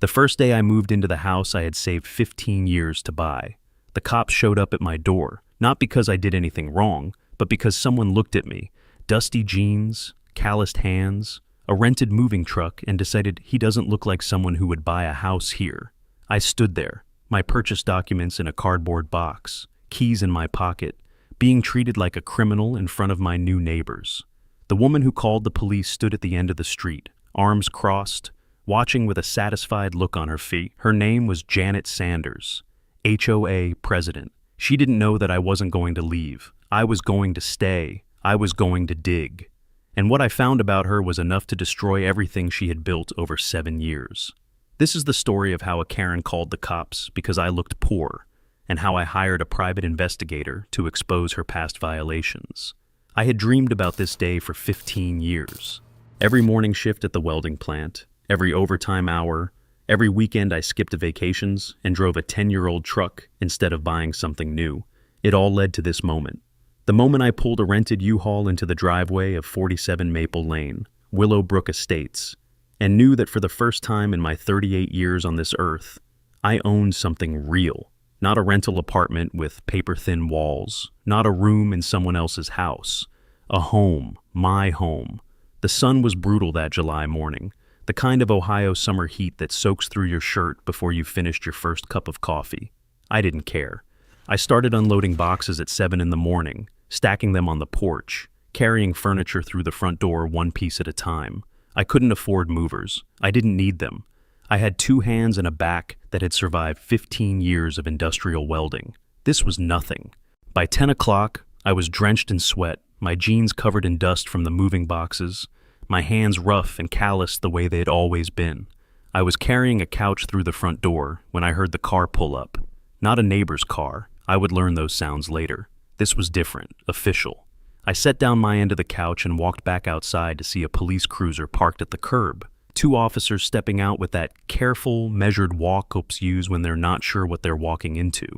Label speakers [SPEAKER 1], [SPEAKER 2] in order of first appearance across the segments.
[SPEAKER 1] The first day I moved into the house I had saved 15 years to buy. The cops showed up at my door, not because I did anything wrong, but because someone looked at me, dusty jeans, calloused hands, a rented moving truck, and decided he doesn't look like someone who would buy a house here. I stood there, my purchase documents in a cardboard box, keys in my pocket, being treated like a criminal in front of my new neighbors. The woman who called the police stood at the end of the street, arms crossed, watching with a satisfied look on her face. Her name was Janet Sanders, HOA president. She didn't know that I wasn't going to leave. I was going to stay. I was going to dig. And what I found about her was enough to destroy everything she had built over 7 years. This is the story of how a Karen called the cops because I looked poor, and how I hired a private investigator to expose her past violations. I had dreamed about this day for 15 years. Every morning shift at the welding plant, every overtime hour, every weekend I skipped vacations and drove a 10-year-old truck instead of buying something new. It all led to this moment. The moment I pulled a rented U-Haul into the driveway of 47 Maple Lane, Willowbrook Estates, and knew that for the first time in my 38 years on this earth, I owned something real. Not a rental apartment with paper-thin walls, not a room in someone else's house. A home, my home. The sun was brutal that July morning, the kind of Ohio summer heat that soaks through your shirt before you've finished your first cup of coffee. I didn't care. I started unloading boxes at 7 in the morning, stacking them on the porch, carrying furniture through the front door one piece at a time. I couldn't afford movers. I didn't need them. I had 2 hands and a back that had survived 15 years of industrial welding. This was nothing. By 10 o'clock, I was drenched in sweat, my jeans covered in dust from the moving boxes, my hands rough and calloused the way they had always been. I was carrying a couch through the front door when I heard the car pull up. Not a neighbor's car. I would learn those sounds later. This was different, official. I set down my end of the couch and walked back outside to see a police cruiser parked at the curb. 2 officers stepping out with that careful, measured walk cops use when they're not sure what they're walking into.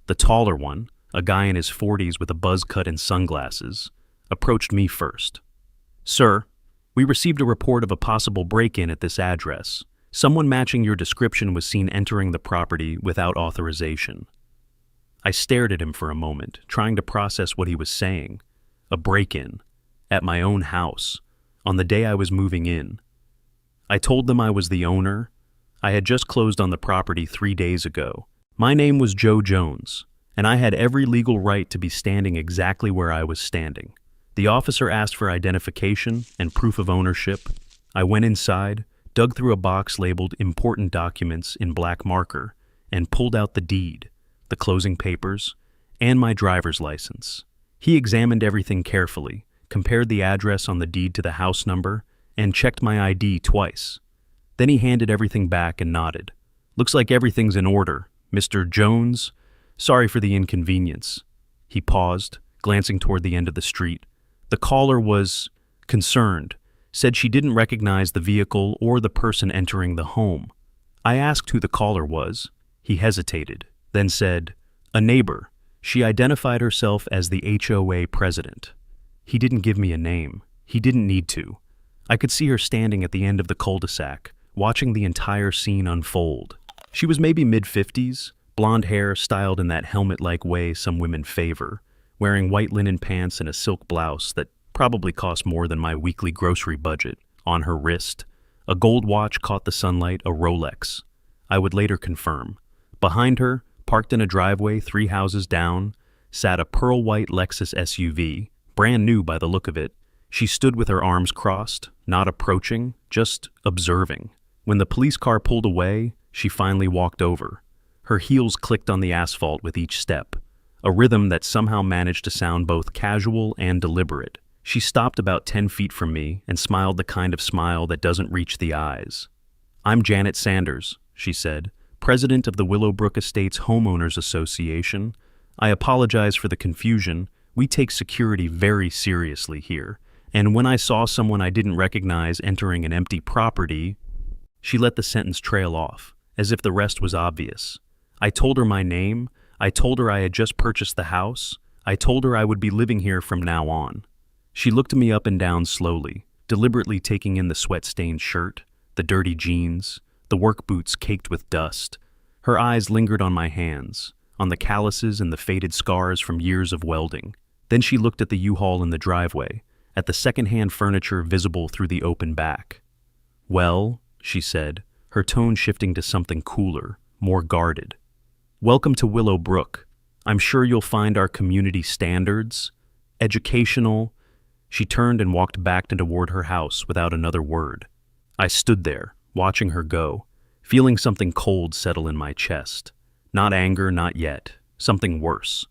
[SPEAKER 1] The taller one, a guy in his 40s with a buzz cut and sunglasses, approached me first. "Sir, we received a report of a possible break-in at this address. Someone matching your description was seen entering the property without authorization." I stared at him for a moment, trying to process what he was saying. A break-in, at my own house, on the day I was moving in. I told them I was the owner. I had just closed on the property 3 days ago. My name was Joe Jones, and I had every legal right to be standing exactly where I was standing. The officer asked for identification and proof of ownership. I went inside, dug through a box labeled "Important Documents" in black marker, and pulled out the deed, the closing papers, and my driver's license. He examined everything carefully, compared the address on the deed to the house number, and checked my ID twice. Then he handed everything back and nodded. "Looks like everything's in order, Mr. Jones. Sorry for the inconvenience." He paused, glancing toward the end of the street. The caller was concerned, said she didn't recognize the vehicle or the person entering the home. I asked who the caller was. He hesitated, then said, "A neighbor." She identified herself as the HOA president. He didn't give me a name. He didn't need to. I could see her standing at the end of the cul-de-sac, watching the entire scene unfold. She was maybe mid-50s, blonde hair styled in that helmet-like way some women favor, wearing white linen pants and a silk blouse that probably cost more than my weekly grocery budget. On her wrist, a gold watch caught the sunlight, a Rolex. I would later confirm. Behind her, parked in a driveway 3 houses down, sat a pearl-white Lexus SUV, brand new by the look of it. She stood with her arms crossed, not approaching, just observing. When the police car pulled away, she finally walked over. Her heels clicked on the asphalt with each step, a rhythm that somehow managed to sound both casual and deliberate. She stopped about 10 feet from me and smiled the kind of smile that doesn't reach the eyes. "I'm Janet Sanders," she said, "president of the Willowbrook Estates Homeowners Association. I apologize for the confusion. We take security very seriously here. And when I saw someone I didn't recognize entering an empty property..." She let the sentence trail off, as if the rest was obvious. I told her my name. I told her I had just purchased the house. I told her I would be living here from now on. She looked me up and down slowly, deliberately taking in the sweat-stained shirt, the dirty jeans, the work boots caked with dust. Her eyes lingered on my hands, on the calluses and the faded scars from years of welding. Then she looked at the U-Haul in the driveway, at the second-hand furniture visible through the open back. "Well," she said, her tone shifting to something cooler, more guarded. "Welcome to Willow Brook. I'm sure you'll find our community standards, educational." She turned and walked back toward her house without another word. I stood there, watching her go, feeling something cold settle in my chest. Not anger, not yet. Something worse.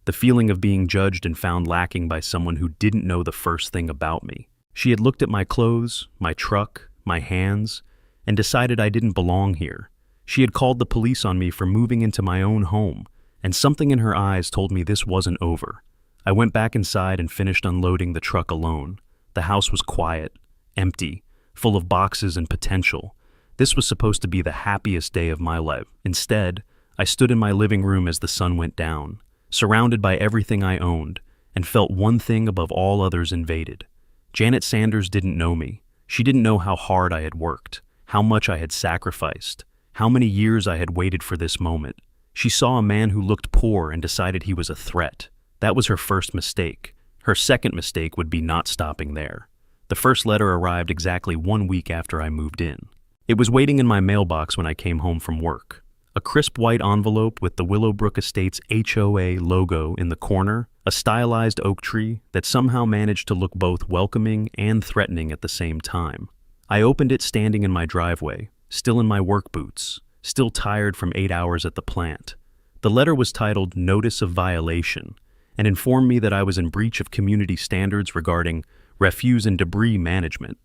[SPEAKER 1] The feeling of being judged and found lacking by someone who didn't know the first thing about me. She had looked at my clothes, my truck, my hands, and decided I didn't belong here. She had called the police on me for moving into my own home, and something in her eyes told me this wasn't over. I went back inside and finished unloading the truck alone. The house was quiet, empty, full of boxes and potential. This was supposed to be the happiest day of my life. Instead, I stood in my living room as the sun went down, surrounded by everything I owned, and felt one thing above all others invaded. Janet Sanders didn't know me. She didn't know how hard I had worked, how much I had sacrificed, how many years I had waited for this moment. She saw a man who looked poor and decided he was a threat. That was her first mistake. Her second mistake would be not stopping there. The first letter arrived exactly 1 week after I moved in. It was waiting in my mailbox when I came home from work. A crisp white envelope with the Willowbrook Estates HOA logo in the corner, a stylized oak tree that somehow managed to look both welcoming and threatening at the same time. I opened it standing in my driveway, still in my work boots, still tired from 8 hours at the plant. The letter was titled Notice of Violation and informed me that I was in breach of community standards regarding refuse and debris management.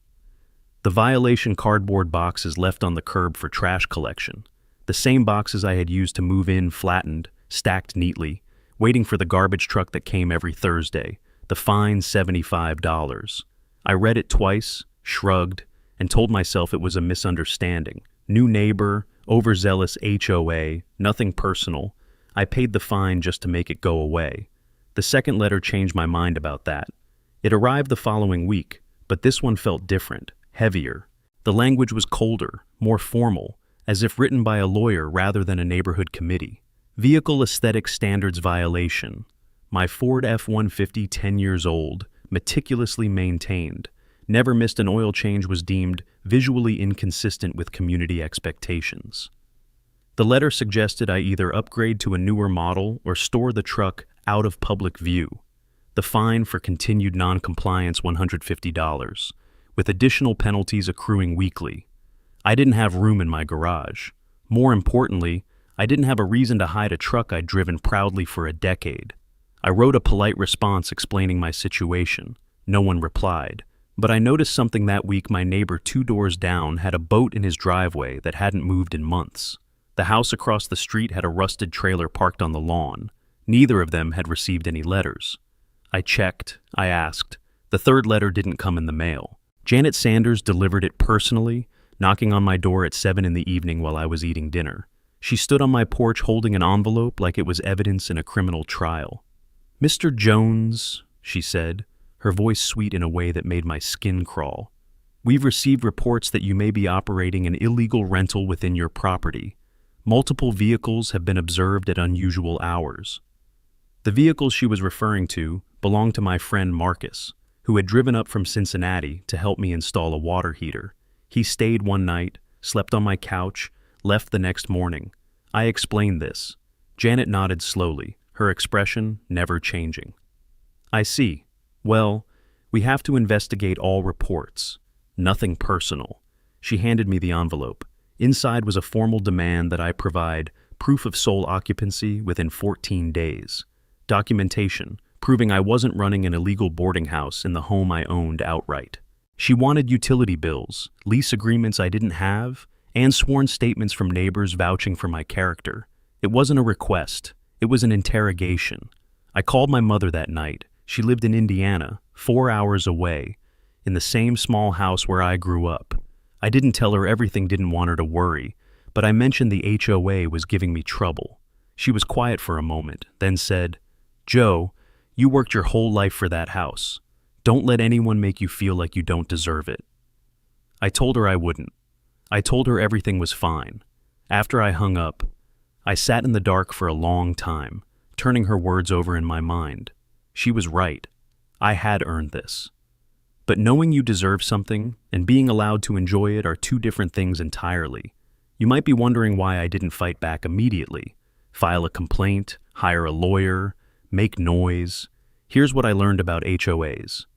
[SPEAKER 1] The violation cardboard boxes left on the curb for trash collection. The same boxes I had used to move in flattened, stacked neatly, waiting for the garbage truck that came every Thursday. The fine $75. I read it twice, shrugged, and told myself it was a misunderstanding. New neighbor, overzealous HOA, nothing personal. I paid the fine just to make it go away. The second letter changed my mind about that. It arrived the following week, but this one felt different, heavier. The language was colder, more formal, as if written by a lawyer rather than a neighborhood committee. Vehicle aesthetic standards violation. My Ford F-150, 10 years old, meticulously maintained, never missed an oil change, was deemed visually inconsistent with community expectations. The letter suggested I either upgrade to a newer model or store the truck out of public view. The fine for continued non-compliance $150, with additional penalties accruing weekly. I didn't have room in my garage. More importantly, I didn't have a reason to hide a truck I'd driven proudly for a decade. I wrote a polite response explaining my situation. No one replied. But I noticed something that week. My neighbor 2 doors down had a boat in his driveway that hadn't moved in months. The house across the street had a rusted trailer parked on the lawn. Neither of them had received any letters. I checked, I asked. The third letter didn't come in the mail. Janet Sanders delivered it personally, knocking on my door at 7 in the evening while I was eating dinner. She stood on my porch holding an envelope like it was evidence in a criminal trial. "Mr. Jones," she said, her voice sweet in a way that made my skin crawl. "We've received reports that you may be operating an illegal rental within your property. Multiple vehicles have been observed at unusual hours." The vehicles she was referring to belonged to my friend Marcus, who had driven up from Cincinnati to help me install a water heater. He stayed one night, slept on my couch, left the next morning. I explained this. Janet nodded slowly, her expression never changing. "I see. Well, we have to investigate all reports. Nothing personal." She handed me the envelope. Inside was a formal demand that I provide proof of sole occupancy within 14 days. Documentation, proving I wasn't running an illegal boarding house in the home I owned outright. She wanted utility bills, lease agreements I didn't have, and sworn statements from neighbors vouching for my character. It wasn't a request, it was an interrogation. I called my mother that night. She lived in Indiana, 4 hours away, in the same small house where I grew up. I didn't tell her everything, didn't want her to worry, but I mentioned the HOA was giving me trouble. She was quiet for a moment, then said, "Joe, you worked your whole life for that house. Don't let anyone make you feel like you don't deserve it." I told her I wouldn't. I told her everything was fine. After I hung up, I sat in the dark for a long time, turning her words over in my mind. She was right. I had earned this. But knowing you deserve something and being allowed to enjoy it are two different things entirely. You might be wondering why I didn't fight back immediately. File a complaint, hire a lawyer, make noise. Here's what I learned about HOAs.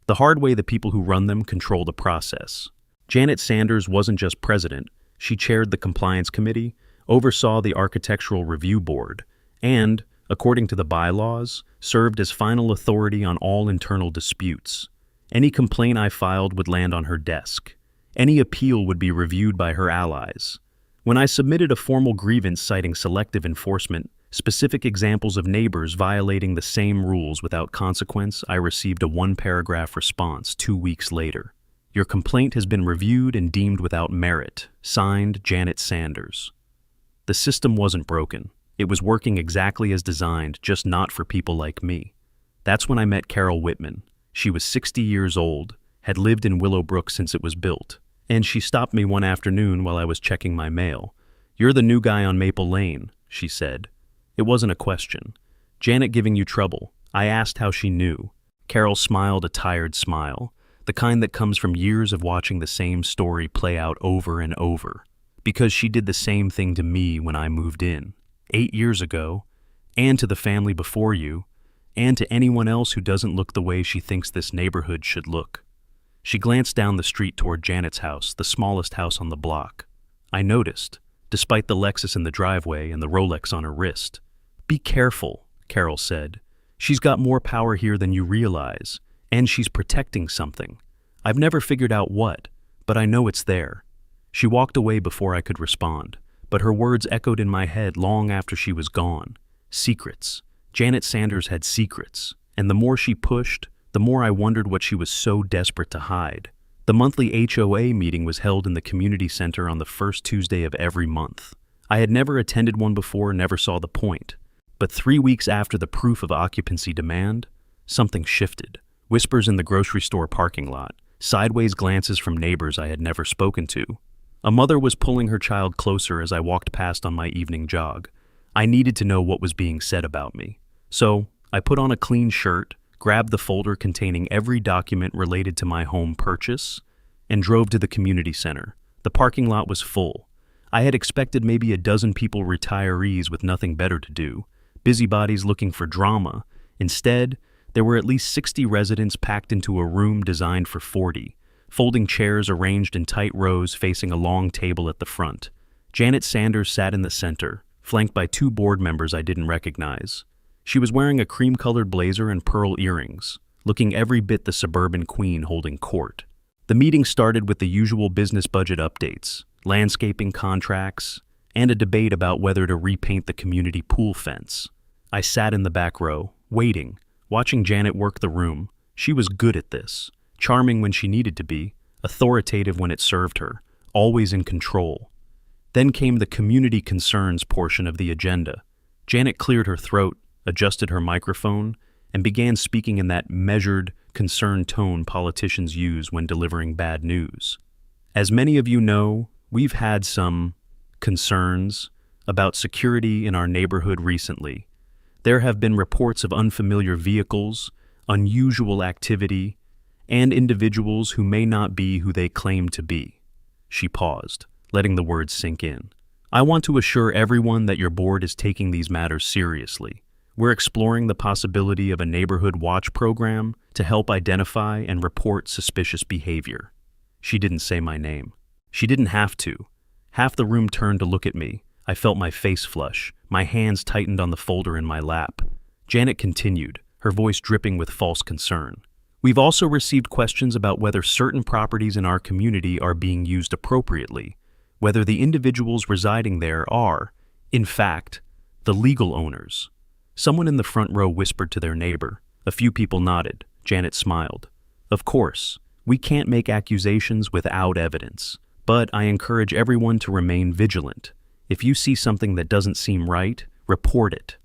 [SPEAKER 1] The hard way, the people who run them control the process. Janet Sanders wasn't just president. She chaired the compliance committee, oversaw the architectural review board, and, according to the bylaws, served as final authority on all internal disputes. Any complaint I filed would land on her desk. Any appeal would be reviewed by her allies. When I submitted a formal grievance citing selective enforcement, specific examples of neighbors violating the same rules without consequence, I received a one-paragraph response 2 weeks later. Your complaint has been reviewed and deemed without merit. Signed, Janet Sanders. The system wasn't broken. It was working exactly as designed, just not for people like me. That's when I met Carol Whitman. She was 60 years old, had lived in Willowbrook since it was built, and she stopped me one afternoon while I was checking my mail. "You're the new guy on Maple Lane," she said. It wasn't a question. "Janet giving you trouble?" I asked how she knew. Carol smiled a tired smile, the kind that comes from years of watching the same story play out over and over. Because she did the same thing to me when I moved in, 8 years ago, and to the family before you, and to anyone else who doesn't look the way she thinks this neighborhood should look. She glanced down the street toward Janet's house, the smallest house on the block. I noticed, despite the Lexus in the driveway and the Rolex on her wrist. "Be careful," Carol said. "She's got more power here than you realize, and she's protecting something. I've never figured out what, but I know it's there." She walked away before I could respond, but her words echoed in my head long after she was gone. Secrets. Janet Sanders had secrets, and the more she pushed, the more I wondered what she was so desperate to hide. The monthly HOA meeting was held in the community center on the first Tuesday of every month. I had never attended one before, never saw the point. But 3 weeks after the proof of occupancy demand, something shifted. Whispers in the grocery store parking lot, sideways glances from neighbors I had never spoken to. A mother was pulling her child closer as I walked past on my evening jog. I needed to know what was being said about me. So, I put on a clean shirt, grabbed the folder containing every document related to my home purchase, and drove to the community center. The parking lot was full. I had expected maybe a dozen people, retirees with nothing better to do, busybodies looking for drama. Instead, there were at least 60 residents packed into a room designed for 40, folding chairs arranged in tight rows facing a long table at the front. Janet Sanders sat in the center, flanked by 2 board members I didn't recognize. She was wearing a cream-colored blazer and pearl earrings, looking every bit the suburban queen holding court. The meeting started with the usual business budget updates, landscaping contracts, and a debate about whether to repaint the community pool fence. I sat in the back row, waiting, watching Janet work the room. She was good at this, charming when she needed to be, authoritative when it served her, always in control. Then came the community concerns portion of the agenda. Janet cleared her throat, adjusted her microphone, and began speaking in that measured, concerned tone politicians use when delivering bad news. As many of you know, we've had some concerns about security in our neighborhood recently. There have been reports of unfamiliar vehicles, unusual activity, and individuals who may not be who they claim to be. She paused, letting the words sink in. I want to assure everyone that your board is taking these matters seriously. We're exploring the possibility of a neighborhood watch program to help identify and report suspicious behavior. She didn't say my name. She didn't have to. Half the room turned to look at me. I felt my face flush. My hands tightened on the folder in my lap. Janet continued, her voice dripping with false concern. We've also received questions about whether certain properties in our community are being used appropriately, whether the individuals residing there are, in fact, the legal owners. Someone in the front row whispered to their neighbor. A few people nodded. Janet smiled. Of course, we can't make accusations without evidence, but I encourage everyone to remain vigilant. If you see something that doesn't seem right, report it.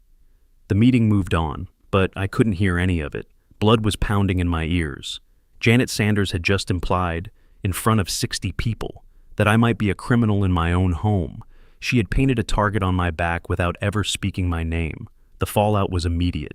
[SPEAKER 1] The meeting moved on, but I couldn't hear any of it. Blood was pounding in my ears. Janet Sanders had just implied, in front of 60 people, that I might be a criminal in my own home. She had painted a target on my back without ever speaking my name. The fallout was immediate.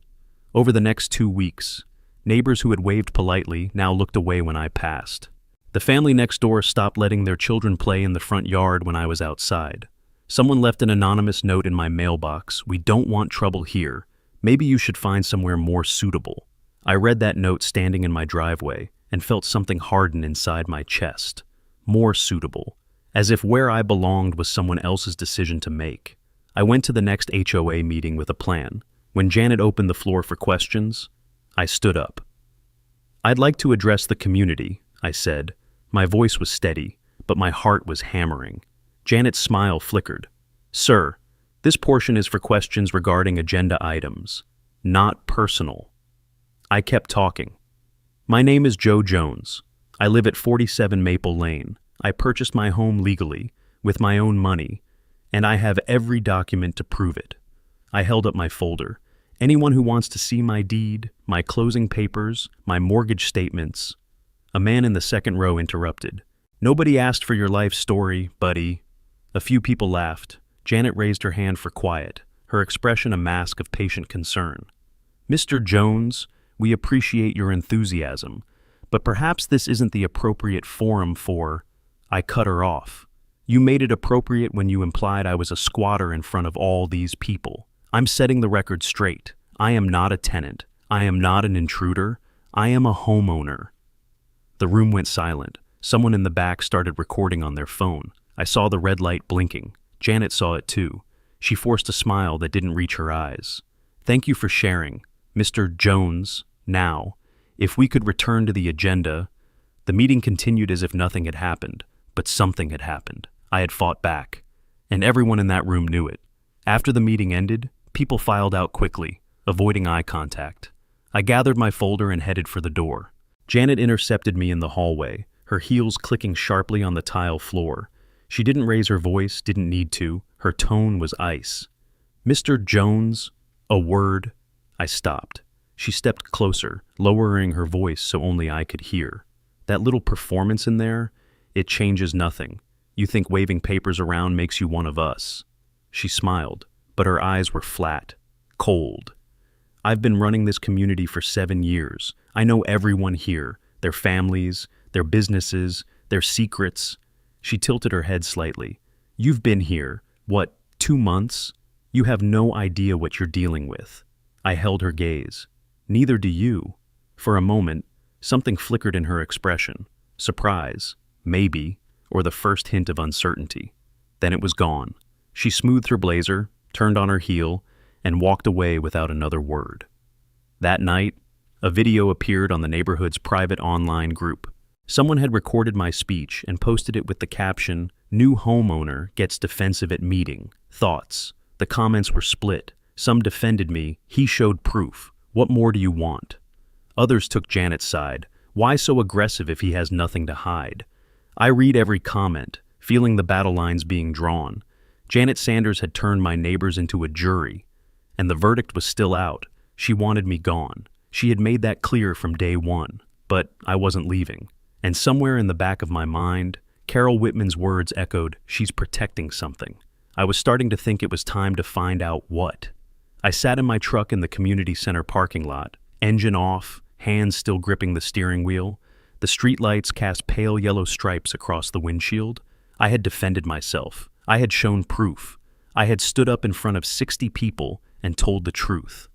[SPEAKER 1] Over the next 2 weeks, neighbors who had waved politely now looked away when I passed. The family next door stopped letting their children play in the front yard when I was outside. Someone left an anonymous note in my mailbox: "We don't want trouble here. Maybe you should find somewhere more suitable." I read that note standing in my driveway and felt something harden inside my chest. More suitable. As if where I belonged was someone else's decision to make. I went to the next HOA meeting with a plan. When Janet opened the floor for questions, I stood up. "I'd like to address the community," I said. My voice was steady, but my heart was hammering. Janet's smile flickered. "Sir, this portion is for questions regarding agenda items, not personal." I kept talking. "My name is Joe Jones. I live at 47 Maple Lane. I purchased my home legally, with my own money, and I have every document to prove it." I held up my folder. "Anyone who wants to see my deed, my closing papers, my mortgage statements." A man in the second row interrupted. "Nobody asked for your life story, buddy." A few people laughed. Janet raised her hand for quiet, her expression a mask of patient concern. "Mr. Jones, we appreciate your enthusiasm, but perhaps this isn't the appropriate forum for—" I cut her off. "You made it appropriate when you implied I was a squatter in front of all these people. I'm setting the record straight. I am not a tenant. I am not an intruder. I am a homeowner." The room went silent. Someone in the back started recording on their phone. I saw the red light blinking. Janet saw it too. She forced a smile that didn't reach her eyes. "Thank you for sharing, Mr. Jones. Now, if we could return to the agenda." The meeting continued as if nothing had happened, but something had happened. I had fought back, and everyone in that room knew it. After the meeting ended, people filed out quickly, avoiding eye contact. I gathered my folder and headed for the door. Janet intercepted me in the hallway, her heels clicking sharply on the tile floor. She didn't raise her voice, didn't need to. Her tone was ice. "Mr. Jones, a word." I stopped. She stepped closer, lowering her voice so only I could hear. "That little performance in there, it changes nothing. You think waving papers around makes you one of us." She smiled, but her eyes were flat, cold. "I've been running this community for 7 years. I know everyone here, their families, their businesses, their secrets." She tilted her head slightly. "You've been here, what, 2 months? You have no idea what you're dealing with." I held her gaze. "Neither do you." For a moment, something flickered in her expression. Surprise, maybe, or the first hint of uncertainty. Then it was gone. She smoothed her blazer, turned on her heel, and walked away without another word. That night, a video appeared on the neighborhood's private online group. Someone had recorded my speech and posted it with the caption, "New homeowner gets defensive at meeting. Thoughts?" The comments were split. Some defended me. "He showed proof. What more do you want?" Others took Janet's side. "Why so aggressive if he has nothing to hide?" I read every comment, feeling the battle lines being drawn. Janet Sanders had turned my neighbors into a jury, and the verdict was still out. She wanted me gone. She had made that clear from day one, but I wasn't leaving. And somewhere in the back of my mind, Carol Whitman's words echoed, "She's protecting something." I was starting to think it was time to find out what. I sat in my truck in the community center parking lot, engine off, hands still gripping the steering wheel. The streetlights cast pale yellow stripes across the windshield. I had defended myself. I had shown proof. I had stood up in front of 60 people and told the truth.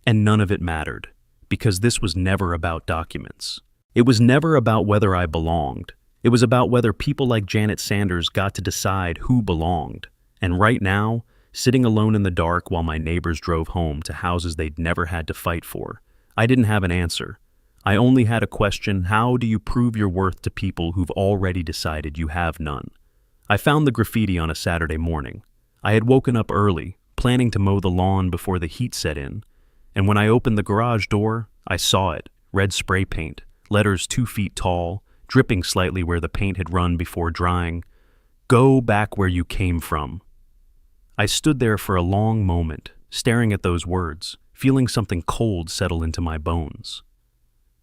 [SPEAKER 1] And none of it mattered, because this was never about documents. It was never about whether I belonged. It was about whether people like Janet Sanders got to decide who belonged. And right now, sitting alone in the dark while my neighbors drove home to houses they'd never had to fight for, I didn't have an answer. I only had a question: how do you prove your worth to people who've already decided you have none? I found the graffiti on a Saturday morning. I had woken up early, planning to mow the lawn before the heat set in, and when I opened the garage door, I saw it, red spray paint, letters 2 feet tall, dripping slightly where the paint had run before drying. "Go back where you came from." I stood there for a long moment, staring at those words, feeling something cold settle into my bones.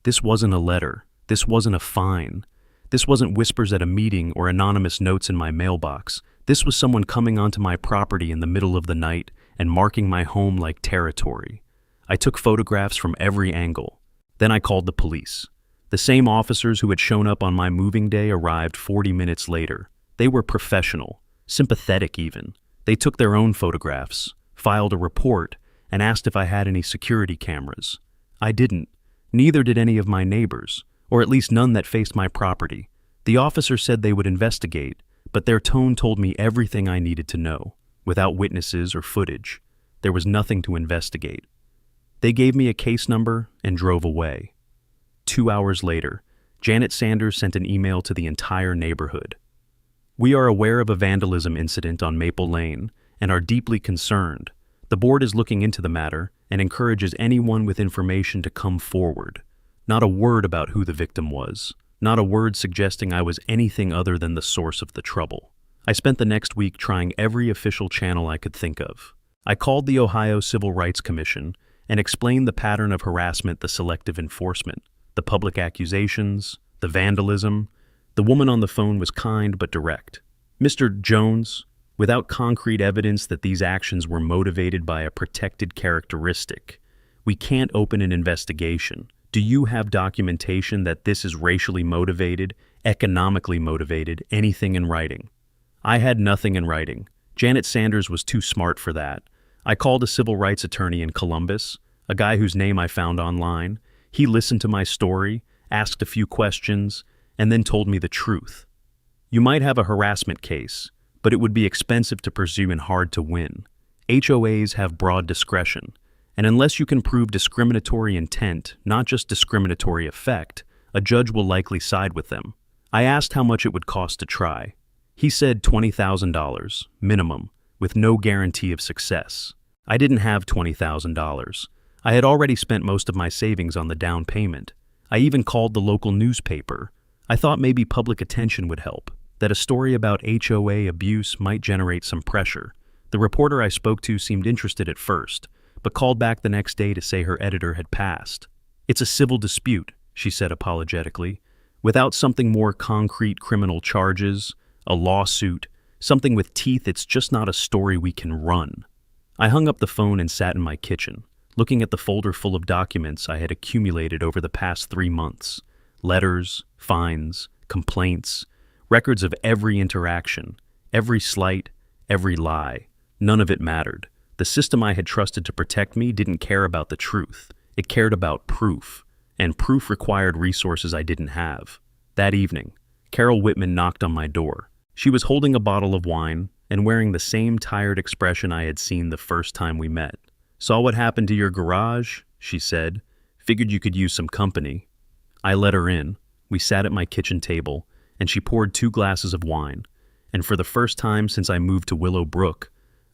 [SPEAKER 1] This wasn't a letter. This wasn't a fine. This wasn't whispers at a meeting or anonymous notes in my mailbox. This was someone coming onto my property in the middle of the night and marking my home like territory. I took photographs from every angle. Then I called the police. The same officers who had shown up on my moving day arrived 40 minutes later. They were professional, sympathetic even. They took their own photographs, filed a report, and asked if I had any security cameras. I didn't. Neither did any of my neighbors, or at least none that faced my property. The officer said they would investigate, but their tone told me everything I needed to know. Without witnesses or footage, there was nothing to investigate. They gave me a case number and drove away. 2 hours later, Janet Sanders sent an email to the entire neighborhood. We are aware of a vandalism incident on Maple Lane and are deeply concerned. The board is looking into the matter and encourages anyone with information to come forward. Not a word about who the victim was. Not a word suggesting I was anything other than the source of the trouble. I spent the next week trying every official channel I could think of. I called the Ohio Civil Rights Commission and explained the pattern of harassment, the selective enforcement, the public accusations, the vandalism. The woman on the phone was kind but direct. Mr. Jones, without concrete evidence that these actions were motivated by a protected characteristic, we can't open an investigation. Do you have documentation that this is racially motivated, economically motivated, anything in writing? I had nothing in writing. Janet Sanders was too smart for that. I called a civil rights attorney in Columbus, a guy whose name I found online. He listened to my story, asked a few questions, and then told me the truth. You might have a harassment case, but it would be expensive to pursue and hard to win. HOAs have broad discretion, and unless you can prove discriminatory intent, not just discriminatory effect, a judge will likely side with them. I asked how much it would cost to try. He said $20,000, minimum, with no guarantee of success. I didn't have $20,000. I had already spent most of my savings on the down payment. I even called the local newspaper. I thought maybe public attention would help, that a story about HOA abuse might generate some pressure. The reporter I spoke to seemed interested at first, but called back the next day to say her editor had passed. It's a civil dispute, she said apologetically. Without something more concrete, criminal charges, a lawsuit, something with teeth, it's just not a story we can run. I hung up the phone and sat in my kitchen, looking at the folder full of documents I had accumulated over the past 3 months. Letters, fines, complaints, records of every interaction, every slight, every lie. None of it mattered. The system I had trusted to protect me didn't care about the truth. It cared about proof, and proof required resources I didn't have. That evening, Carol Whitman knocked on my door. She was holding a bottle of wine and wearing the same tired expression I had seen the first time we met. "Saw what happened to your garage," she said. "Figured you could use some company." I let her in. We sat at my kitchen table, and she poured 2 glasses of wine. And for the first time since I moved to Willow Brook,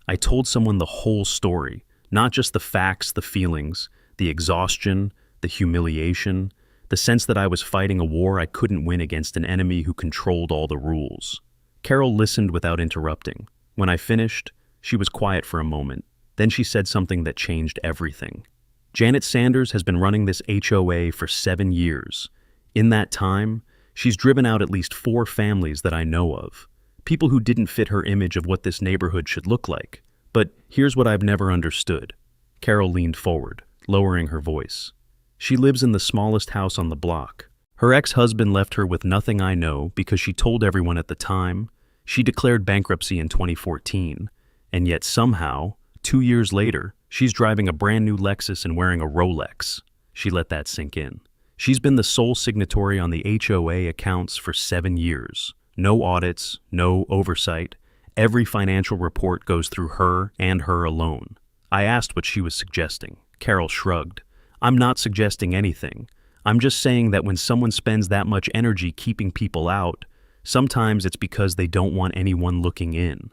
[SPEAKER 1] I told someone the whole story, not just the facts, the feelings, the exhaustion, the humiliation, the sense that I was fighting a war I couldn't win against an enemy who controlled all the rules. Carol listened without interrupting. When I finished, she was quiet for a moment. Then she said something that changed everything. Janet Sanders has been running this HOA for 7 years. In that time, she's driven out at least 4 families that I know of. People who didn't fit her image of what this neighborhood should look like. But here's what I've never understood. Carol leaned forward, lowering her voice. She lives in the smallest house on the block. Her ex-husband left her with nothing I know because she told everyone at the time. She declared bankruptcy in 2014, and yet somehow, 2 years later, she's driving a brand new Lexus and wearing a Rolex. She let that sink in. She's been the sole signatory on the HOA accounts for 7 years. No audits, no oversight. Every financial report goes through her and her alone. I asked what she was suggesting. Carol shrugged. "I'm not suggesting anything. I'm just saying that when someone spends that much energy keeping people out, sometimes it's because they don't want anyone looking in."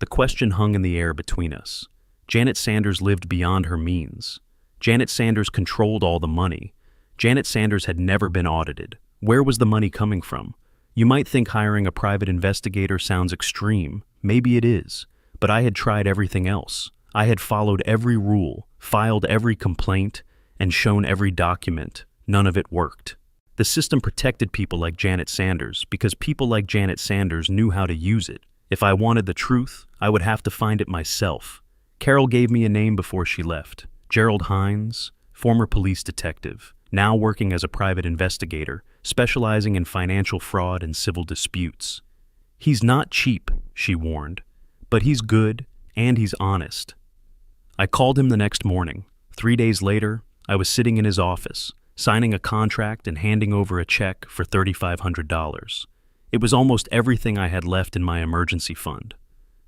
[SPEAKER 1] The question hung in the air between us. Janet Sanders lived beyond her means. Janet Sanders controlled all the money. Janet Sanders had never been audited. Where was the money coming from? You might think hiring a private investigator sounds extreme. Maybe it is. But I had tried everything else. I had followed every rule, filed every complaint, and shown every document. None of it worked. The system protected people like Janet Sanders because people like Janet Sanders knew how to use it. If I wanted the truth, I would have to find it myself. Carol gave me a name before she left. Gerald Hines, former police detective, now working as a private investigator, specializing in financial fraud and civil disputes. He's not cheap, she warned, but he's good and he's honest. I called him the next morning. 3 days later, I was sitting in his office, signing a contract and handing over a check for $3,500. It was almost everything I had left in my emergency fund.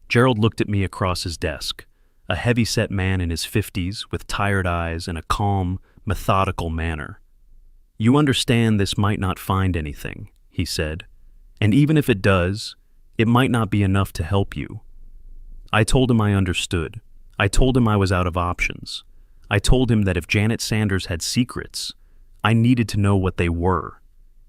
[SPEAKER 1] Gerald looked at me across his desk, a heavy-set man in his 50s with tired eyes and a calm, methodical manner. "You understand this might not find anything," he said, "and even if it does, it might not be enough to help you." I told him I understood. I told him I was out of options. I told him that if Janet Sanders had secrets, I needed to know what they were.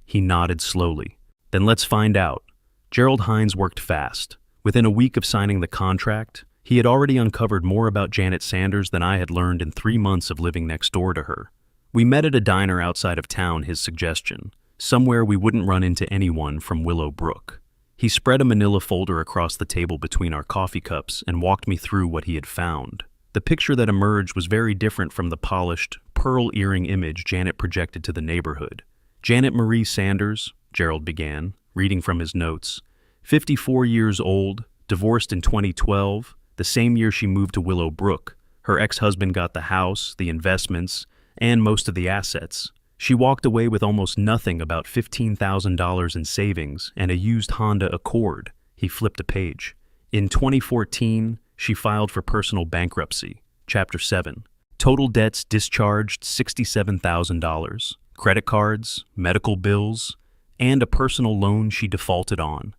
[SPEAKER 1] He nodded slowly. "Then let's find out." Gerald Hines worked fast. Within a week of signing the contract, he had already uncovered more about Janet Sanders than I had learned in 3 months of living next door to her. We met at a diner outside of town, his suggestion, somewhere we wouldn't run into anyone from Willow Brook. He spread a manila folder across the table between our coffee cups and walked me through what he had found. The picture that emerged was very different from the polished, pearl earring image Janet projected to the neighborhood. Janet Marie Sanders, Gerald began, reading from his notes, 54 years old, divorced in 2012, the same year she moved to Willow Brook. Her ex-husband got the house, the investments, and most of the assets. She walked away with almost nothing, about $15,000 in savings and a used Honda Accord. He flipped a page. In 2014, she filed for personal bankruptcy. Chapter 7. Total debts discharged $67,000. Credit cards, medical bills, and a personal loan she defaulted on.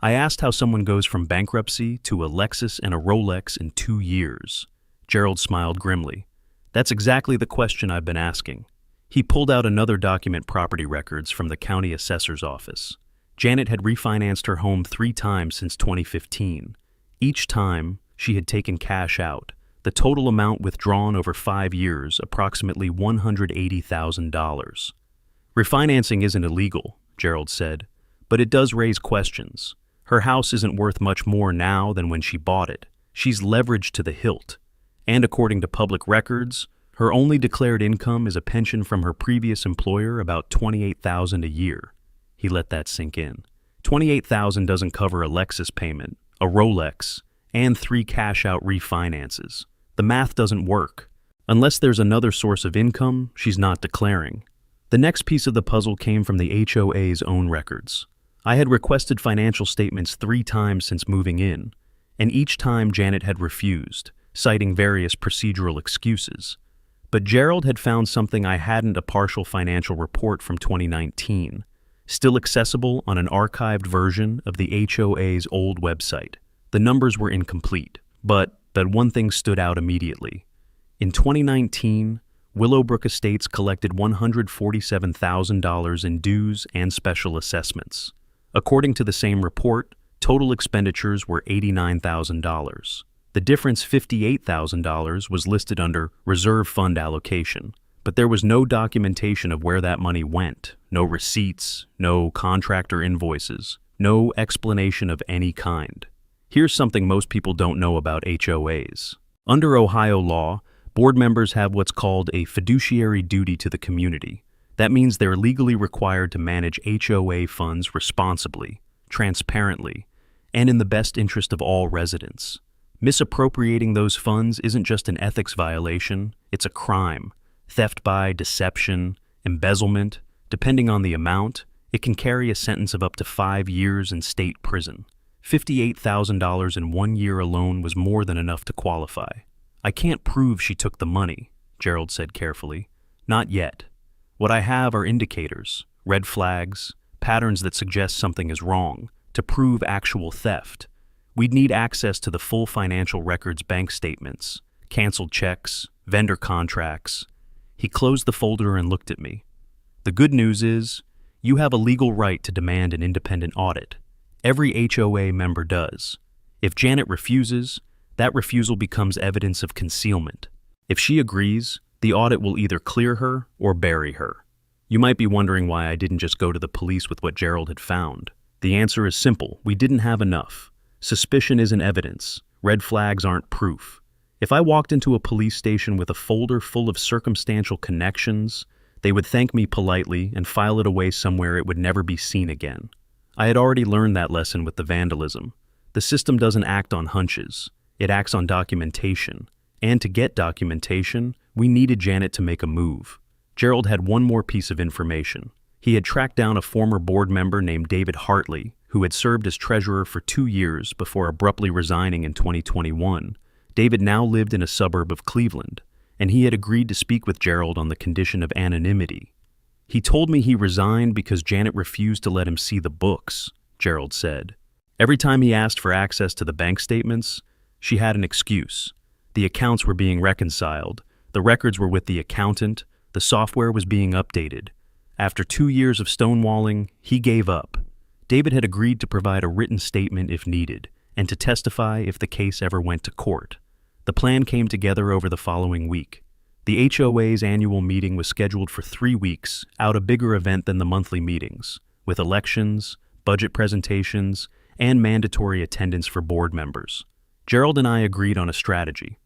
[SPEAKER 1] I asked how someone goes from bankruptcy to a Lexus and a Rolex in 2 years. Gerald smiled grimly. "That's exactly the question I've been asking." He pulled out another document, property records from the county assessor's office. Janet had refinanced her home 3 times since 2015. Each time, she had taken cash out. The total amount withdrawn over 5 years, approximately $180,000. "Refinancing isn't illegal," Gerald said, "but it does raise questions. Her house isn't worth much more now than when she bought it. She's leveraged to the hilt. And according to public records, her only declared income is a pension from her previous employer, about $28,000 a year." He let that sink in. $28,000 doesn't cover a Lexus payment, a Rolex, and 3 cash-out refinances. The math doesn't work. Unless there's another source of income, she's not declaring. The next piece of the puzzle came from the HOA's own records. I had requested financial statements 3 times since moving in, and each time Janet had refused, citing various procedural excuses. But Gerald had found something I hadn't: a partial financial report from 2019, still accessible on an archived version of the HOA's old website. The numbers were incomplete, but that one thing stood out immediately. In 2019, Willowbrook Estates collected $147,000 in dues and special assessments. According to the same report, total expenditures were $89,000. The difference, $58,000, was listed under reserve fund allocation, but there was no documentation of where that money went, no receipts, no contractor invoices, no explanation of any kind. Here's something most people don't know about HOAs. Under Ohio law, board members have what's called a fiduciary duty to the community. That means they're legally required to manage HOA funds responsibly, transparently, and in the best interest of all residents. Misappropriating those funds isn't just an ethics violation, it's a crime. Theft by deception, embezzlement, depending on the amount, it can carry a sentence of up to 5 years in state prison. $58,000 in 1 year alone was more than enough to qualify. "I can't prove she took the money," Gerald said carefully. "Not yet. What I have are indicators, red flags, patterns that suggest something is wrong. To prove actual theft, we'd need access to the full financial records, bank statements, canceled checks, vendor contracts." He closed the folder and looked at me. "The good news is, you have a legal right to demand an independent audit. Every HOA member does. If Janet refuses, that refusal becomes evidence of concealment. If she agrees, the audit will either clear her or bury her." You might be wondering why I didn't just go to the police with what Gerald had found. The answer is simple. We didn't have enough. Suspicion isn't evidence. Red flags aren't proof. If I walked into a police station with a folder full of circumstantial connections, they would thank me politely and file it away somewhere it would never be seen again. I had already learned that lesson with the vandalism. The system doesn't act on hunches. It acts on documentation. And to get documentation, we needed Janet to make a move. Gerald had one more piece of information. He had tracked down a former board member named David Hartley, who had served as treasurer for 2 years before abruptly resigning in 2021. David now lived in a suburb of Cleveland, and he had agreed to speak with Gerald on the condition of anonymity. He told me he resigned because Janet refused to let him see the books, Gerald said. Every time he asked for access to the bank statements, she had an excuse. The accounts were being reconciled, the records were with the accountant, the software was being updated. After 2 years of stonewalling, he gave up. David had agreed to provide a written statement if needed, and to testify if the case ever went to court. The plan came together over the following week. The HOA's annual meeting was scheduled for 3 weeks, out a bigger event than the monthly meetings, with elections, budget presentations, and mandatory attendance for board members. Gerald and I agreed on a strategy.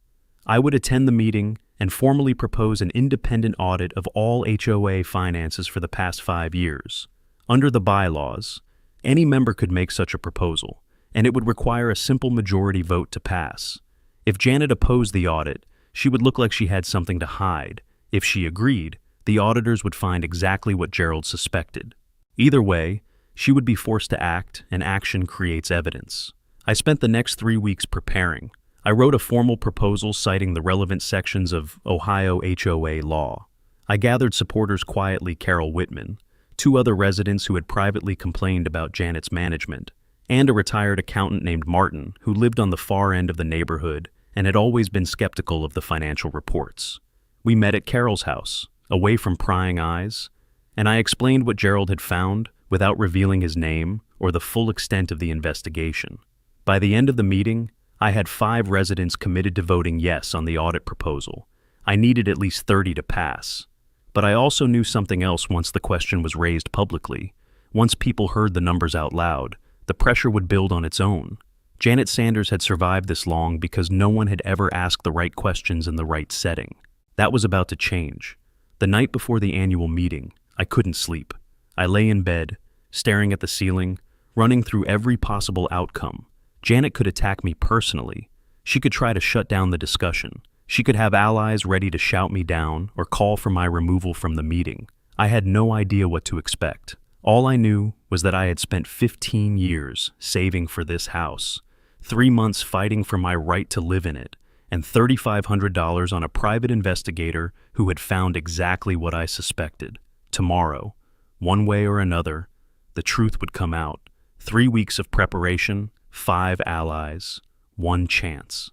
[SPEAKER 1] I would attend the meeting and formally propose an independent audit of all HOA finances for the past 5 years. Under the bylaws, any member could make such a proposal, and it would require a simple majority vote to pass. If Janet opposed the audit, she would look like she had something to hide. If she agreed, the auditors would find exactly what Gerald suspected. Either way, she would be forced to act, and action creates evidence. I spent the next 3 weeks preparing. I wrote a formal proposal citing the relevant sections of Ohio HOA law. I gathered supporters quietly: Carol Whitman, 2 other residents who had privately complained about Janet's management, and a retired accountant named Martin who lived on the far end of the neighborhood and had always been skeptical of the financial reports. We met at Carol's house, away from prying eyes, and I explained what Gerald had found without revealing his name or the full extent of the investigation. By the end of the meeting, I had 5 residents committed to voting yes on the audit proposal. I needed at least 30 to pass. But I also knew something else once the question was raised publicly. Once people heard the numbers out loud, the pressure would build on its own. Janet Sanders had survived this long because no one had ever asked the right questions in the right setting. That was about to change. The night before the annual meeting, I couldn't sleep. I lay in bed, staring at the ceiling, running through every possible outcome. Janet could attack me personally. She could try to shut down the discussion. She could have allies ready to shout me down or call for my removal from the meeting. I had no idea what to expect. All I knew was that I had spent 15 years saving for this house, 3 months fighting for my right to live in it, and $3,500 on a private investigator who had found exactly what I suspected. Tomorrow, one way or another, the truth would come out. 3 weeks of preparation, 5 allies, 1 chance.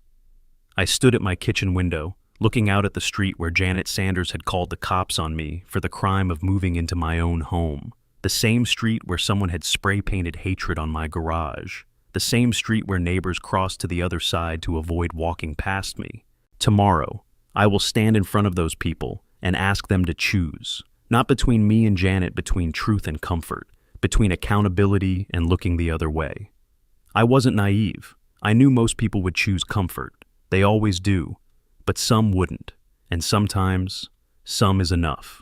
[SPEAKER 1] I stood at my kitchen window, looking out at the street where Janet Sanders had called the cops on me for the crime of moving into my own home. The same street where someone had spray-painted hatred on my garage. The same street where neighbors crossed to the other side to avoid walking past me. Tomorrow, I will stand in front of those people and ask them to choose. Not between me and Janet, between truth and comfort, between accountability and looking the other way. I wasn't naive. I knew most people would choose comfort. They always do. But some wouldn't. And sometimes, some is enough.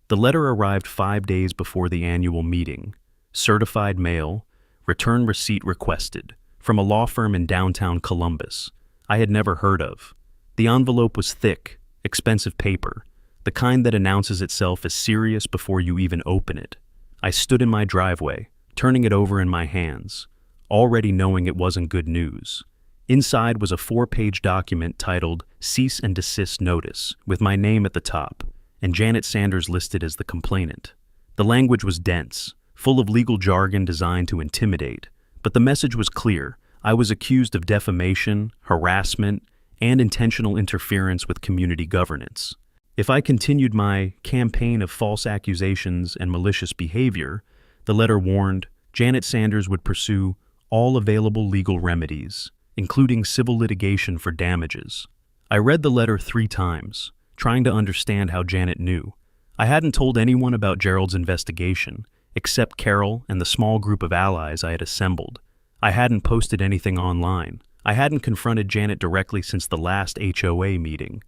[SPEAKER 1] The letter arrived 5 days before the annual meeting. Certified mail, return receipt requested, from a law firm in downtown Columbus I had never heard of. The envelope was thick, expensive paper, the kind that announces itself as serious before you even open it. I stood in my driveway, turning it over in my hands, already knowing it wasn't good news. Inside was a 4-page document titled Cease and Desist Notice, with my name at the top, and Janet Sanders listed as the complainant. The language was dense, full of legal jargon designed to intimidate, but the message was clear. I was accused of defamation, harassment, and intentional interference with community governance. If I continued my campaign of false accusations and malicious behavior, the letter warned, Janet Sanders would pursue all available legal remedies, including civil litigation for damages. I read the letter 3 times, trying to understand how Janet knew. I hadn't told anyone about Gerald's investigation, except Carol and the small group of allies I had assembled. I hadn't posted anything online. I hadn't confronted Janet directly since the last HOA meeting.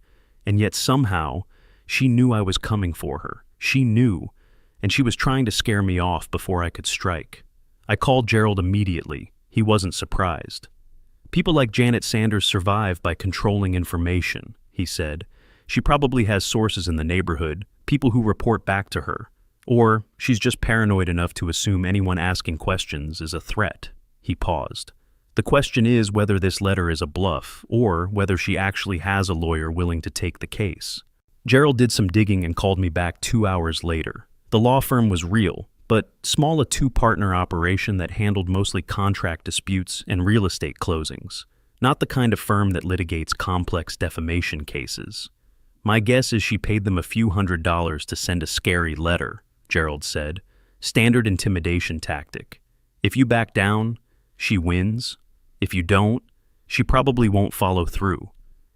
[SPEAKER 1] And yet somehow, she knew I was coming for her. She knew, and she was trying to scare me off before I could strike. I called Gerald immediately. He wasn't surprised. "People like Janet Sanders survive by controlling information," he said. "She probably has sources in the neighborhood, people who report back to her. Or she's just paranoid enough to assume anyone asking questions is a threat." He paused. "The question is whether this letter is a bluff, or whether she actually has a lawyer willing to take the case." Gerald did some digging and called me back 2 hours later. The law firm was real, but small, a two-partner operation that handled mostly contract disputes and real estate closings, not the kind of firm that litigates complex defamation cases. "My guess is she paid them a few $100s to send a scary letter," Gerald said. "Standard intimidation tactic. If you back down, she wins. If you don't, she probably won't follow through."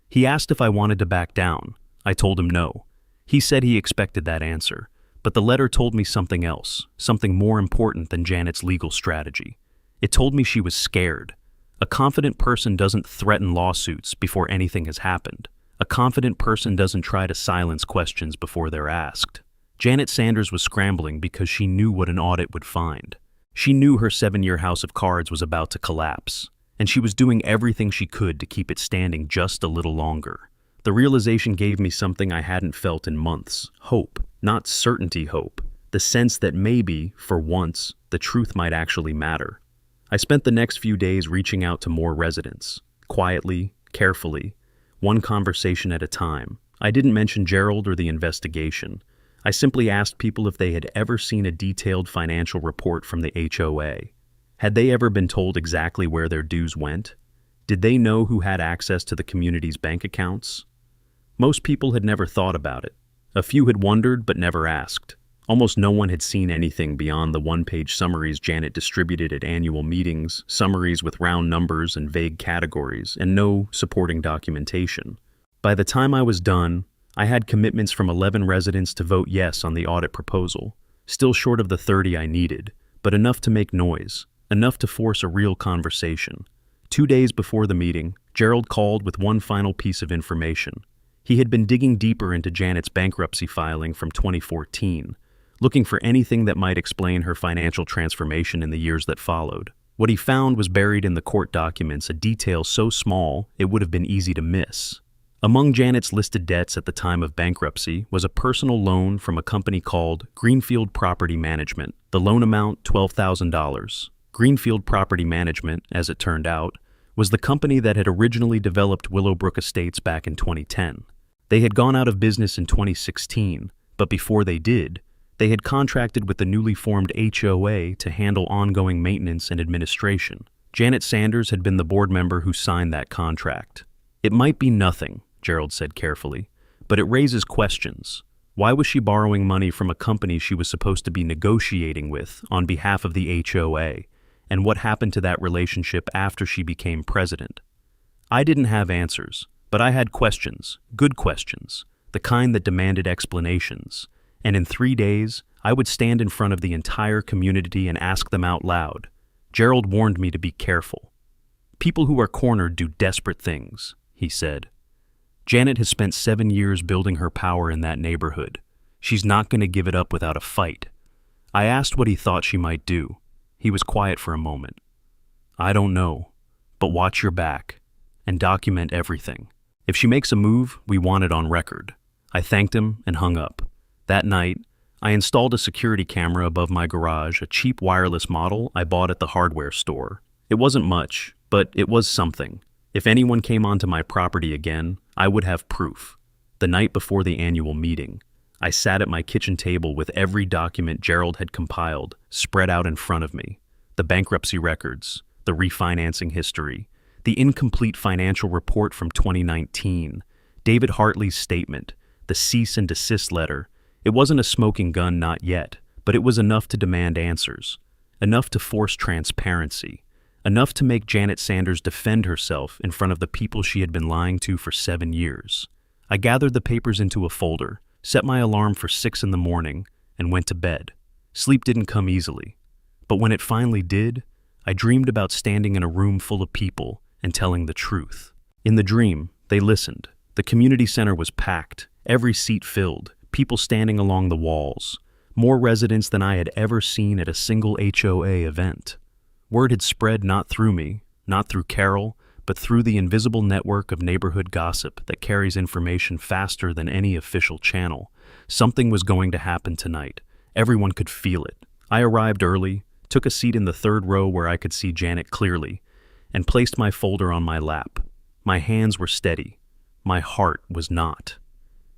[SPEAKER 1] He asked if I wanted to back down. I told him no. He said he expected that answer, but the letter told me something else, something more important than Janet's legal strategy. It told me she was scared. A confident person doesn't threaten lawsuits before anything has happened. A confident person doesn't try to silence questions before they're asked. Janet Sanders was scrambling because she knew what an audit would find. She knew her 7-year house of cards was about to collapse, and she was doing everything she could to keep it standing just a little longer. The realization gave me something I hadn't felt in months: hope, not certainty hope, the sense that maybe, for once, the truth might actually matter. I spent the next few days reaching out to more residents, quietly, carefully, one conversation at a time. I didn't mention Gerald or the investigation. I simply asked people if they had ever seen a detailed financial report from the HOA. Had they ever been told exactly where their dues went? Did they know who had access to the community's bank accounts? Most people had never thought about it. A few had wondered but never asked. Almost no one had seen anything beyond the one-page summaries Janet distributed at annual meetings, summaries with round numbers and vague categories, and no supporting documentation. By the time I was done, I had commitments from 11 residents to vote yes on the audit proposal, still short of the 30 I needed, but enough to make noise, enough to force a real conversation. 2 days before the meeting, Gerald called with one final piece of information. He had been digging deeper into Janet's bankruptcy filing from 2014, looking for anything that might explain her financial transformation in the years that followed. What he found was buried in the court documents, a detail so small it would have been easy to miss. Among Janet's listed debts at the time of bankruptcy was a personal loan from a company called Greenfield Property Management, the loan amount $12,000. Greenfield Property Management, as it turned out, was the company that had originally developed Willowbrook Estates back in 2010. They had gone out of business in 2016, but before they did, they had contracted with the newly formed HOA to handle ongoing maintenance and administration. Janet Sanders had been the board member who signed that contract. "It might be nothing," Gerald said carefully, "but it raises questions. Why was she borrowing money from a company she was supposed to be negotiating with on behalf of the HOA? And what happened to that relationship after she became president?" I didn't have answers, but I had questions, good questions, the kind that demanded explanations. And in 3 days, I would stand in front of the entire community and ask them out loud. Gerald warned me to be careful. "People who are cornered do desperate things," he said. "Janet has spent 7 years building her power in that neighborhood. She's not going to give it up without a fight." I asked what he thought she might do. He was quiet for a moment. "I don't know, but watch your back and document everything. If she makes a move, we want it on record." I thanked him and hung up. That night, I installed a security camera above my garage, a cheap wireless model I bought at the hardware store. It wasn't much, but it was something. If anyone came onto my property again, I would have proof. The night before the annual meeting, I sat at my kitchen table with every document Gerald had compiled spread out in front of me. The bankruptcy records, the refinancing history, the incomplete financial report from 2019, David Hartley's statement, the cease and desist letter. It wasn't a smoking gun, not yet, but it was enough to demand answers, enough to force transparency, enough to make Janet Sanders defend herself in front of the people she had been lying to for 7 years. I gathered the papers into a folder, set my alarm for 6 in the morning, and went to bed. Sleep didn't come easily. But when it finally did, I dreamed about standing in a room full of people and telling the truth. In the dream, they listened. The community center was packed, every seat filled, people standing along the walls, more residents than I had ever seen at a single HOA event. Word had spread not through me, not through Carol, but through the invisible network of neighborhood gossip that carries information faster than any official channel. Something was going to happen tonight. Everyone could feel it. I arrived early, took a seat in the third row where I could see Janet clearly, and placed my folder on my lap. My hands were steady. My heart was not.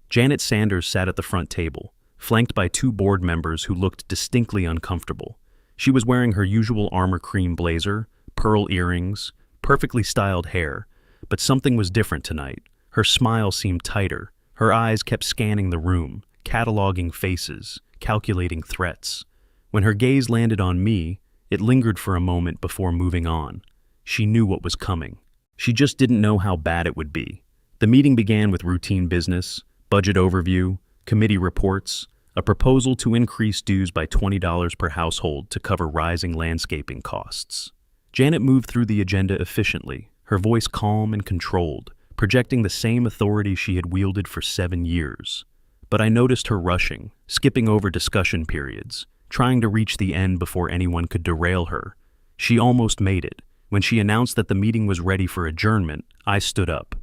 [SPEAKER 1] Janet Sanders sat at the front table, flanked by 2 board members who looked distinctly uncomfortable. She was wearing her usual armor cream blazer, pearl earrings, perfectly styled hair, but something was different tonight. Her smile seemed tighter. Her eyes kept scanning the room, cataloging faces, calculating threats. When her gaze landed on me, it lingered for a moment before moving on. She knew what was coming. She just didn't know how bad it would be. The meeting began with routine business, budget overview, committee reports, a proposal to increase dues by $20 per household to cover rising landscaping costs. Janet moved through the agenda efficiently, her voice calm and controlled, projecting the same authority she had wielded for 7 years. But I noticed her rushing, skipping over discussion periods, trying to reach the end before anyone could derail her. She almost made it. When she announced that the meeting was ready for adjournment, I stood up.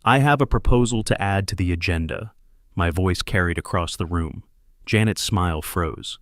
[SPEAKER 1] "I have a proposal to add to the agenda." My voice carried across the room. Janet's smile froze.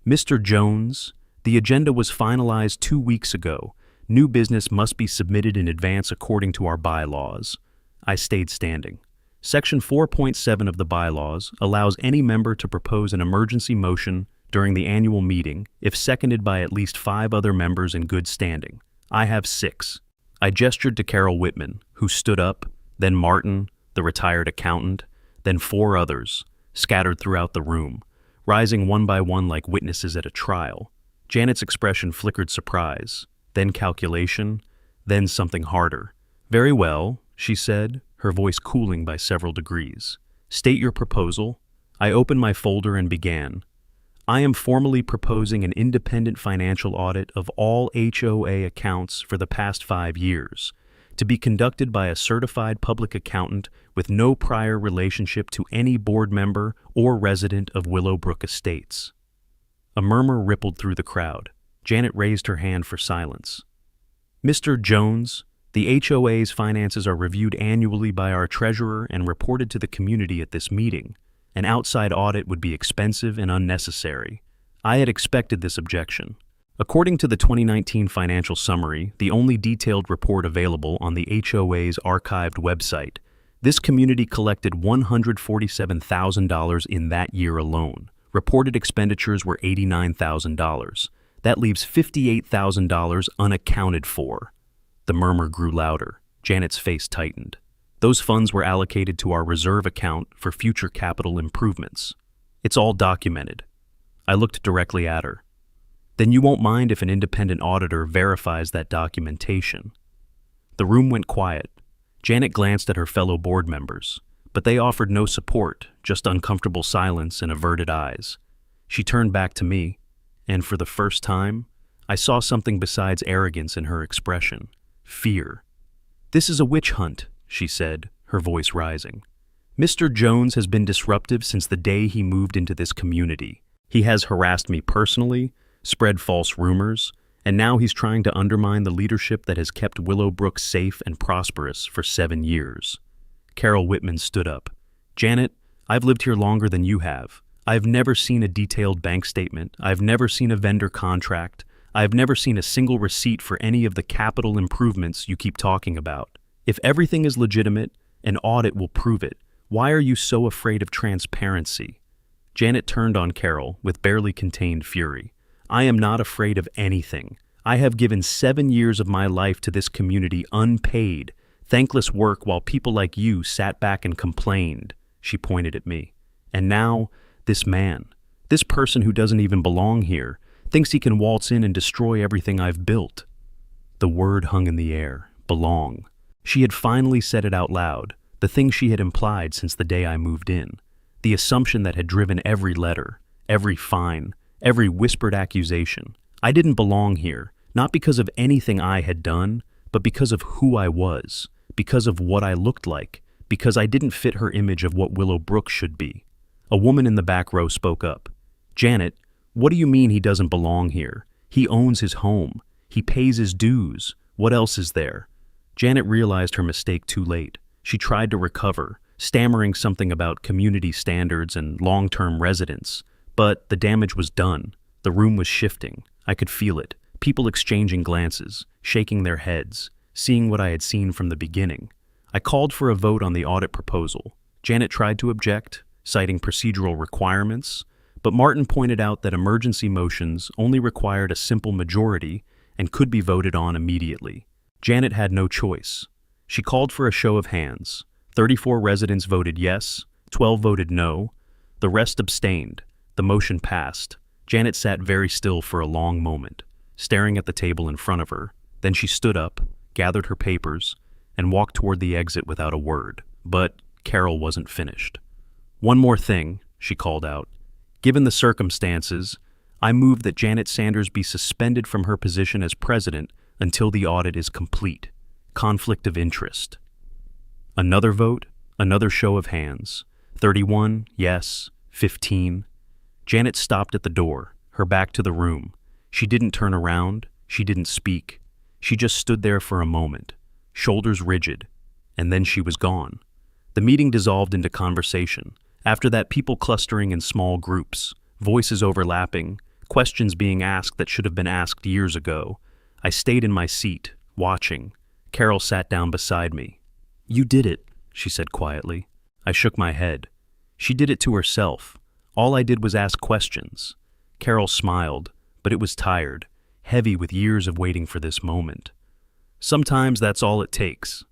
[SPEAKER 1] "Mr. Jones, the agenda was finalized 2 weeks ago. New business must be submitted in advance according to our bylaws." I stayed standing. Section 4.7 of the bylaws allows any member to propose an emergency motion during the annual meeting if seconded by at least 5 other members in good standing. I have 6. I gestured to Carol Whitman, who stood up, then Martin, the retired accountant, then 4 others, scattered throughout the room, rising one by one like witnesses at a trial. Janet's expression flickered surprise, then calculation, then something harder. "Very well," she said, her voice cooling by several degrees. "State your proposal." I opened my folder and began. "I am formally proposing an independent financial audit of all HOA accounts for the past 5 years, to be conducted by a certified public accountant with no prior relationship to any board member or resident of Willowbrook Estates." A murmur rippled through the crowd. Janet raised her hand for silence. "Mr. Jones, the HOA's finances are reviewed annually by our treasurer and reported to the community at this meeting. An outside audit would be expensive and unnecessary." I had expected this objection. According to the 2019 financial summary, the only detailed report available on the HOA's archived website, this community collected $147,000 in that year alone. Reported expenditures were $89,000. That leaves $58,000 unaccounted for. The murmur grew louder. Janet's face tightened. "Those funds were allocated to our reserve account for future capital improvements. It's all documented." I looked directly at her. "Then you won't mind if an independent auditor verifies that documentation." The room went quiet. Janet glanced at her fellow board members, but they offered no support, just uncomfortable silence and averted eyes. She turned back to me, and for the first time, I saw something besides arrogance in her expression: fear. "This is a witch hunt," she said, her voice rising. "Mr. Jones has been disruptive since the day he moved into this community. He has harassed me personally, spread false rumors, and now he's trying to undermine the leadership that has kept Willowbrook safe and prosperous for 7 years. Carol Whitman stood up. "Janet, I've lived here longer than you have. I've never seen a detailed bank statement. I've never seen a vendor contract. I've never seen a single receipt for any of the capital improvements you keep talking about. If everything is legitimate, an audit will prove it. Why are you so afraid of transparency?" Janet turned on Carol with barely contained fury. "I am not afraid of anything. I have given 7 years of my life to this community unpaid, thankless work while people like you sat back and complained." She pointed at me. "And now, this man, this person who doesn't even belong here, thinks he can waltz in and destroy everything I've built." The word hung in the air, belong. She had finally said it out loud, the thing she had implied since the day I moved in. the assumption that had driven every letter, every fine, every whispered accusation. I didn't belong here, not because of anything I had done, but because of who I was, because of what I looked like, because I didn't fit her image of what Willow Brooks should be. A woman in the back row spoke up. "Janet, what do you mean he doesn't belong here? He owns his home. He pays his dues. What else is there?" Janet realized her mistake too late. She tried to recover, stammering something about community standards and long-term residence. But the damage was done. The room was shifting. I could feel it. People exchanging glances, shaking their heads, seeing what I had seen from the beginning. I called for a vote on the audit proposal. Janet tried to object, citing procedural requirements, but Martin pointed out that emergency motions only required a simple majority and could be voted on immediately. Janet had no choice. She called for a show of hands. 34 residents voted yes, 12 voted no. The rest abstained. The motion passed. Janet sat very still for a long moment, staring at the table in front of her. Then she stood up, gathered her papers, and walked toward the exit without a word. But Carol wasn't finished. "One more thing," she called out. "Given the circumstances, I move that Janet Sanders be suspended from her position as president until the audit is complete. Conflict of interest." Another vote, another show of hands. 31, yes, 15. Janet stopped at the door, her back to the room. She didn't turn around, she didn't speak. She just stood there for a moment, shoulders rigid, and then she was gone. The meeting dissolved into conversation. After that, people clustering in small groups, voices overlapping, questions being asked that should have been asked years ago. I stayed in my seat, watching. Carol sat down beside me. "You did it," she said quietly. I shook my head. She did it to herself. All I did was ask questions. Carol smiled, but it was tired, heavy with years of waiting for this moment. Sometimes that's all it takes.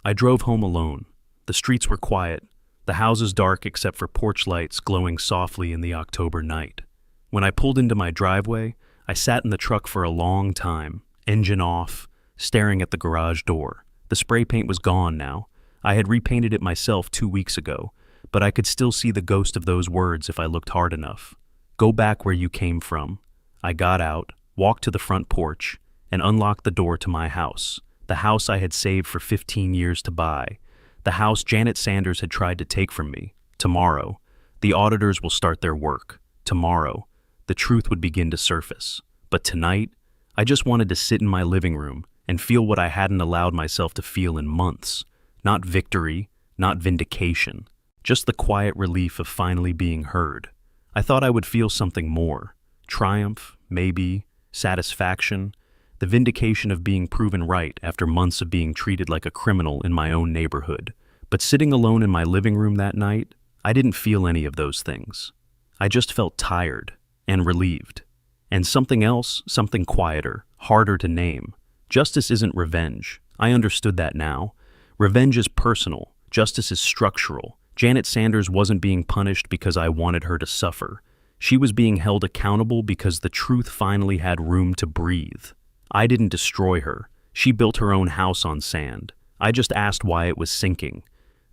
[SPEAKER 1] I drove home alone. The streets were quiet, the houses dark except for porch lights glowing softly in the October night. When I pulled into my driveway, I sat in the truck for a long time, engine off, staring at the garage door. The spray paint was gone now. I had repainted it myself 2 weeks ago, but I could still see the ghost of those words if I looked hard enough. "Go back where you came from." I got out, walked to the front porch, and unlocked the door to my house, the house I had saved for 15 years to buy, the house Janet Sanders had tried to take from me. Tomorrow, the auditors will start their work. Tomorrow, the truth would begin to surface. But tonight, I just wanted to sit in my living room and feel what I hadn't allowed myself to feel in months. Not victory, not vindication, just the quiet relief of finally being heard. I thought I would feel something more. Triumph, maybe, satisfaction, the vindication of being proven right after months of being treated like a criminal in my own neighborhood. But sitting alone in my living room that night, I didn't feel any of those things. I just felt tired and relieved. And something else, something quieter, harder to name. Justice isn't revenge. I understood that now. Revenge is personal. Justice is structural. Janet Sanders wasn't being punished because I wanted her to suffer. She was being held accountable because the truth finally had room to breathe. I didn't destroy her. She built her own house on sand. I just asked why it was sinking.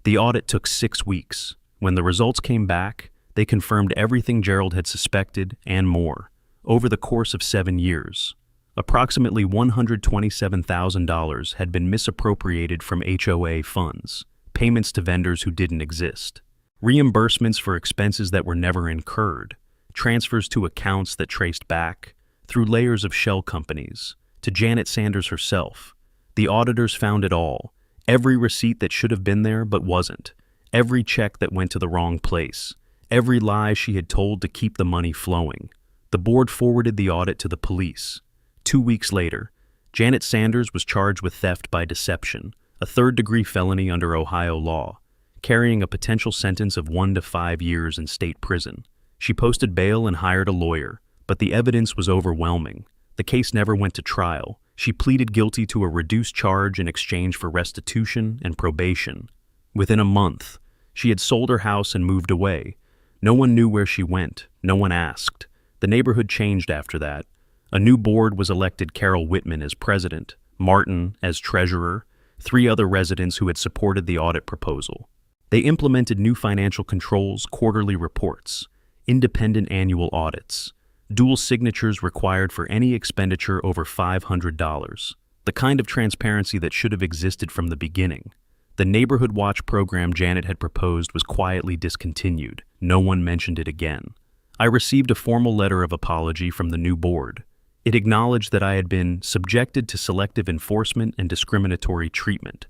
[SPEAKER 1] The audit took 6 weeks. When the results came back, they confirmed everything Gerald had suspected and more. Over the course of 7 years, approximately $127,000 had been misappropriated from HOA funds, payments to vendors who didn't exist, reimbursements for expenses that were never incurred, transfers to accounts that traced back, through layers of shell companies, to Janet Sanders herself. The auditors found it all, every receipt that should have been there but wasn't, every check that went to the wrong place, every lie she had told to keep the money flowing. The board forwarded the audit to the police. 2 weeks later, Janet Sanders was charged with theft by deception, a third-degree felony under Ohio law, carrying a potential sentence of 1 to 5 years in state prison. She posted bail and hired a lawyer, but the evidence was overwhelming. The case never went to trial. She pleaded guilty to a reduced charge in exchange for restitution and probation. Within a month, she had sold her house and moved away. No one knew where she went. No one asked. The neighborhood changed after that. A new board was elected, Carol Whitman as president, Martin as treasurer, 3 other residents who had supported the audit proposal. They implemented new financial controls, quarterly reports, independent annual audits, dual signatures required for any expenditure over $500, the kind of transparency that should have existed from the beginning. The Neighborhood Watch program Janet had proposed was quietly discontinued. No one mentioned it again. I received a formal letter of apology from the new board. It acknowledged that I had been subjected to selective enforcement and discriminatory treatment,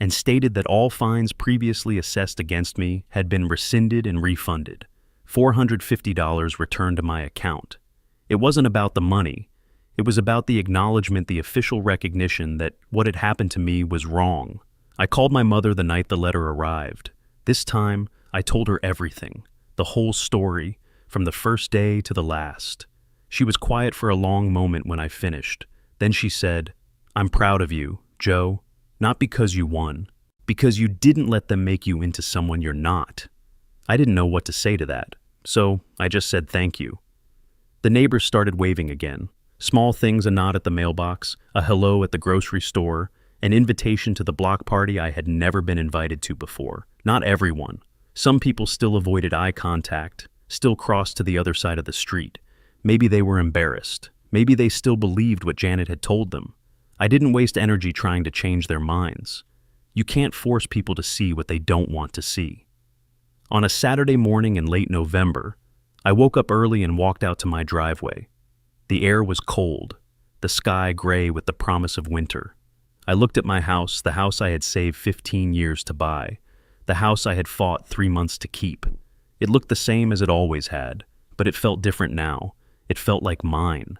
[SPEAKER 1] and stated that all fines previously assessed against me had been rescinded and refunded. $450 returned to my account. It wasn't about the money. It was about the acknowledgement, the official recognition that what had happened to me was wrong. I called my mother the night the letter arrived. This time, I told her everything, the whole story, from the first day to the last. She was quiet for a long moment when I finished. Then she said, "I'm proud of you, Joe, not because you won, because you didn't let them make you into someone you're not." I didn't know what to say to that, so I just said thank you. The neighbors started waving again. Small things, a nod at the mailbox, a hello at the grocery store, an invitation to the block party I had never been invited to before. Not everyone. Some people still avoided eye contact, still crossed to the other side of the street. Maybe they were embarrassed. Maybe they still believed what Janet had told them. I didn't waste energy trying to change their minds. You can't force people to see what they don't want to see. On a Saturday morning in late November, I woke up early and walked out to my driveway. The air was cold, the sky gray with the promise of winter. I looked at my house, the house I had saved 15 years to buy, the house I had fought 3 months to keep. It looked the same as it always had, but it felt different now. It felt like mine.